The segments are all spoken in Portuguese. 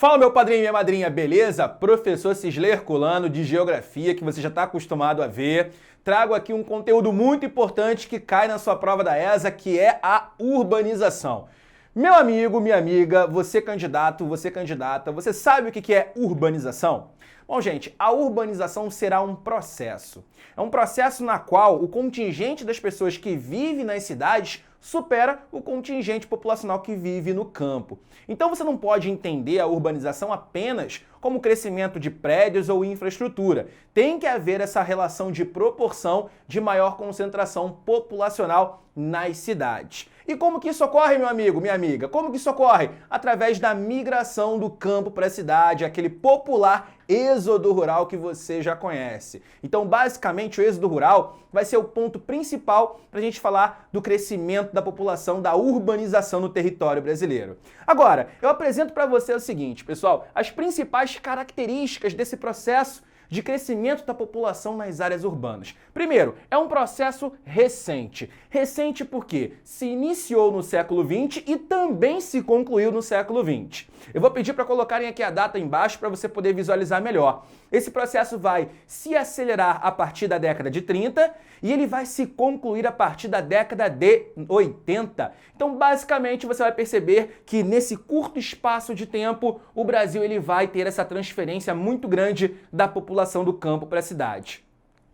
Fala, meu padrinho e minha madrinha, beleza? Professor Cisley Herculano de Geografia, que você já está acostumado a ver. Trago aqui um conteúdo muito importante que cai na sua prova da ESA, que é a urbanização. Meu amigo, minha amiga, você candidato, você candidata, você sabe o que é urbanização? Bom, gente, a urbanização será um processo. É um processo na qual o contingente das pessoas que vivem nas cidades supera o contingente populacional que vive no campo. Então você não pode entender a urbanização apenas como crescimento de prédios ou infraestrutura. Tem que haver essa relação de proporção de maior concentração populacional nas cidades. E como que isso ocorre, meu amigo, minha amiga? Como que isso ocorre? Através da migração do campo para a cidade, aquele popular êxodo rural que você já conhece. Então, basicamente, o êxodo rural vai ser o ponto principal para a gente falar do crescimento da população, da urbanização no território brasileiro. Agora, eu apresento para você o seguinte, pessoal, as principais características desse processo de crescimento da população nas áreas urbanas. Primeiro, é um processo recente. Recente porque se iniciou no século XX e também se concluiu no século XX. Eu vou pedir para colocarem aqui a data embaixo para você poder visualizar melhor. Esse processo vai se acelerar a partir da década de 30 e ele vai se concluir a partir da década de 80. Então, basicamente, você vai perceber que nesse curto espaço de tempo, o Brasil ele vai ter essa transferência muito grande da população do campo para a cidade.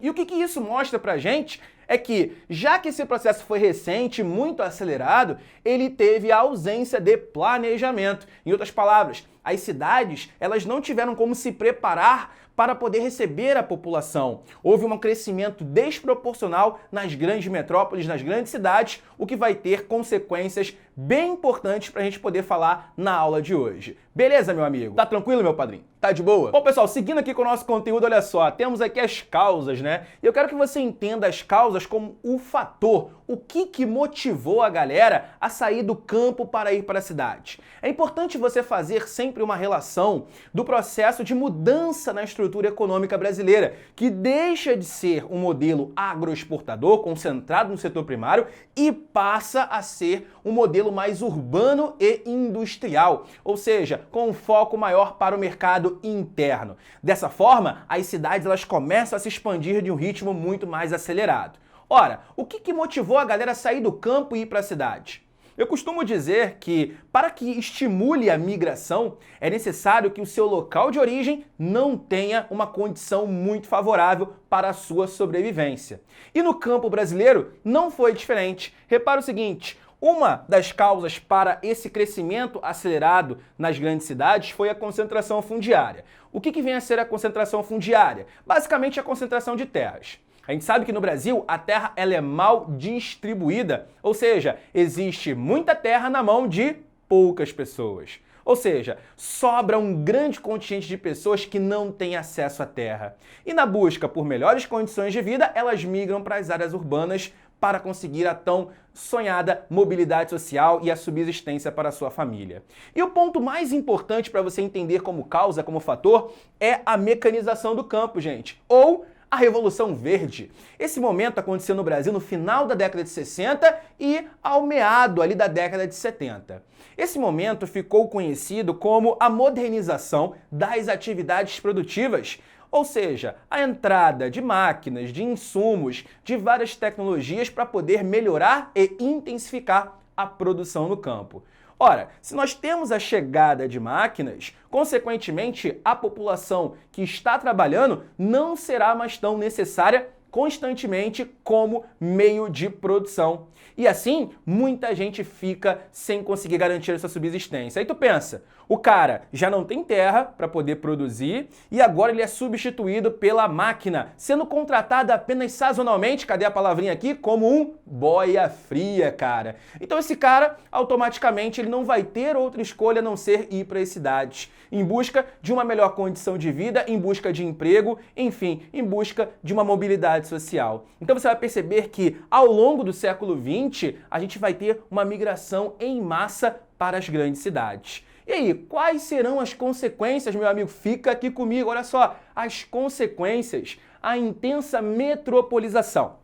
E o que isso mostra pra gente é que, já que esse processo foi recente, muito acelerado, ele teve a ausência de planejamento. Em outras palavras, as cidades elas não tiveram como se preparar para poder receber a população. Houve um crescimento desproporcional nas grandes metrópoles, nas grandes cidades, o que vai ter consequências bem importantes para a gente poder falar na aula de hoje. Beleza, meu amigo? Tá tranquilo, meu padrinho? Tá de boa? Bom, pessoal, seguindo aqui com o nosso conteúdo, olha só, temos aqui as causas, né? E eu quero que você entenda as causas como o fator, o que motivou a galera a sair do campo para ir para a cidade. É importante você fazer sempre uma relação do processo de mudança na estrutura econômica brasileira, que deixa de ser um modelo agroexportador, concentrado no setor primário, e passa a ser um modelo mais urbano e industrial, ou seja, com um foco maior para o mercado interno. Dessa forma, as cidades elas começam a se expandir de um ritmo muito mais acelerado. Ora, o que motivou a galera a sair do campo e ir para a cidade? Eu costumo dizer que, para que estimule a migração, é necessário que o seu local de origem não tenha uma condição muito favorável para a sua sobrevivência. E no campo brasileiro não foi diferente. Repara o seguinte, uma das causas para esse crescimento acelerado nas grandes cidades foi a concentração fundiária. O que vem a ser a concentração fundiária? Basicamente a concentração de terras. A gente sabe que no Brasil a terra ela é mal distribuída, ou seja, existe muita terra na mão de poucas pessoas. Ou seja, sobra um grande contingente de pessoas que não têm acesso à terra. E na busca por melhores condições de vida, elas migram para as áreas urbanas para conseguir a tão sonhada mobilidade social e a subsistência para a sua família. E o ponto mais importante para você entender como causa, como fator, é a mecanização do campo, gente, ou a Revolução Verde. Esse momento aconteceu no Brasil no final da década de 60 e ao meado ali da década de 70. Esse momento ficou conhecido como a modernização das atividades produtivas, ou seja, a entrada de máquinas, de insumos, de várias tecnologias para poder melhorar e intensificar a produção no campo. Ora, se nós temos a chegada de máquinas, consequentemente, a população que está trabalhando não será mais tão necessária constantemente como meio de produção. E assim, muita gente fica sem conseguir garantir a sua subsistência. Aí tu pensa, o cara já não tem terra para poder produzir e agora ele é substituído pela máquina, sendo contratado apenas sazonalmente, cadê a palavrinha aqui? Como um boia fria, cara. Então esse cara, automaticamente, ele não vai ter outra escolha a não ser ir para as cidades, em busca de uma melhor condição de vida, em busca de emprego, enfim, em busca de uma mobilidade social. Então você vai perceber que ao longo do século XX, a gente vai ter uma migração em massa para as grandes cidades. E aí, quais serão as consequências, meu amigo? Fica aqui comigo, olha só, as consequências, a intensa metropolização.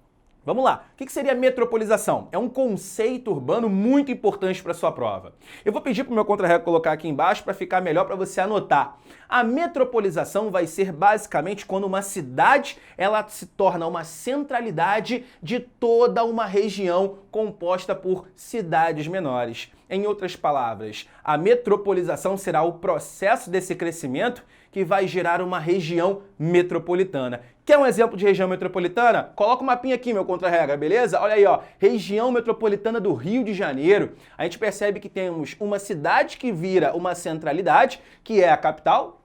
Vamos lá, O que seria metropolização? É um conceito urbano muito importante para a sua prova. Eu vou pedir para o meu contra-regra colocar aqui embaixo para ficar melhor para você anotar. A metropolização vai ser basicamente quando uma cidade ela se torna uma centralidade de toda uma região composta por cidades menores. Em outras palavras, a metropolização será o processo desse crescimento que vai gerar uma região metropolitana. Quer um exemplo de região metropolitana? Coloca o mapinha aqui, meu contra-regra, beleza? Olha aí, ó, região metropolitana do Rio de Janeiro. A gente percebe que temos uma cidade que vira uma centralidade, que é a capital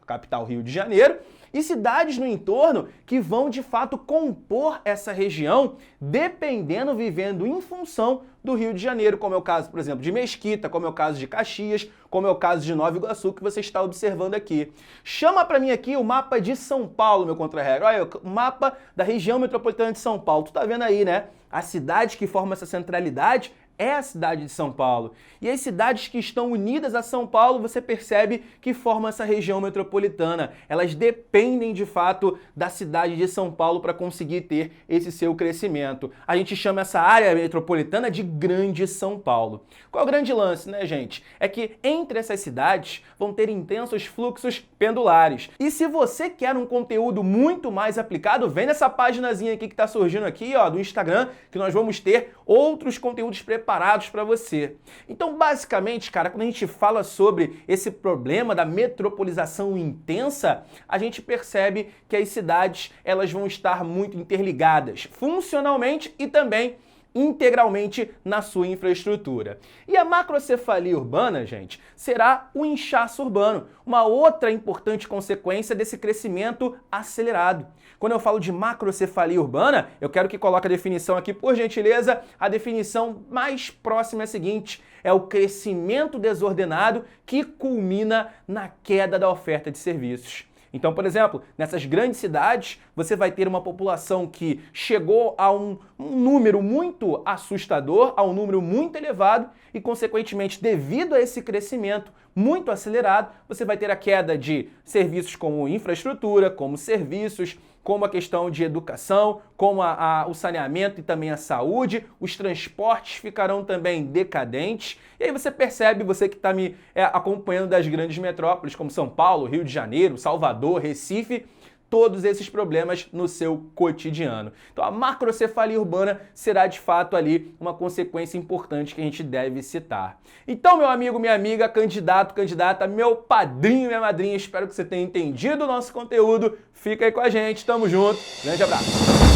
Rio de Janeiro, e cidades no entorno que vão de fato compor essa região, dependendo, vivendo em função do Rio de Janeiro, como é o caso, por exemplo, de Mesquita, como é o caso de Caxias, como é o caso de Nova Iguaçu, que você está observando aqui. Chama para mim aqui o mapa de São Paulo, meu contra-regra. Olha, o mapa da região metropolitana de São Paulo. Tu tá vendo aí, né? A cidade que forma essa centralidade é a cidade de São Paulo. E as cidades que estão unidas a São Paulo, você percebe que formam essa região metropolitana. Elas dependem, de fato, da cidade de São Paulo para conseguir ter esse seu crescimento. A gente chama essa área metropolitana de Grande São Paulo. Qual é o grande lance, né, gente? É que entre essas cidades vão ter intensos fluxos pendulares. E se você quer um conteúdo muito mais aplicado, vem nessa paginazinha aqui que está surgindo aqui, ó, do Instagram, que nós vamos ter outros conteúdos preparados para você. Então, basicamente, cara, quando a gente fala sobre esse problema da metropolização intensa, a gente percebe que as cidades elas vão estar muito interligadas, funcionalmente e também integralmente na sua infraestrutura. E a macrocefalia urbana, gente, será o inchaço urbano, uma outra importante consequência desse crescimento acelerado. Quando eu falo de macrocefalia urbana, eu quero que coloque a definição aqui, por gentileza. A definição mais próxima é a seguinte: é o crescimento desordenado que culmina na queda da oferta de serviços. Então, por exemplo, nessas grandes cidades, você vai ter uma população que chegou a um número muito assustador, a um número muito elevado e, consequentemente, devido a esse crescimento muito acelerado, você vai ter a queda de serviços como infraestrutura, como serviços, como a questão de educação, como o saneamento e também a saúde, os transportes ficarão também decadentes. E aí você percebe, você que está me acompanhando das grandes metrópoles, como São Paulo, Rio de Janeiro, Salvador, Recife, todos esses problemas no seu cotidiano. Então a macrocefalia urbana será de fato ali uma consequência importante que a gente deve citar. Então, meu amigo, minha amiga, candidato, candidata, meu padrinho, minha madrinha, espero que você tenha entendido o nosso conteúdo. Fica aí com a gente, tamo junto, grande abraço.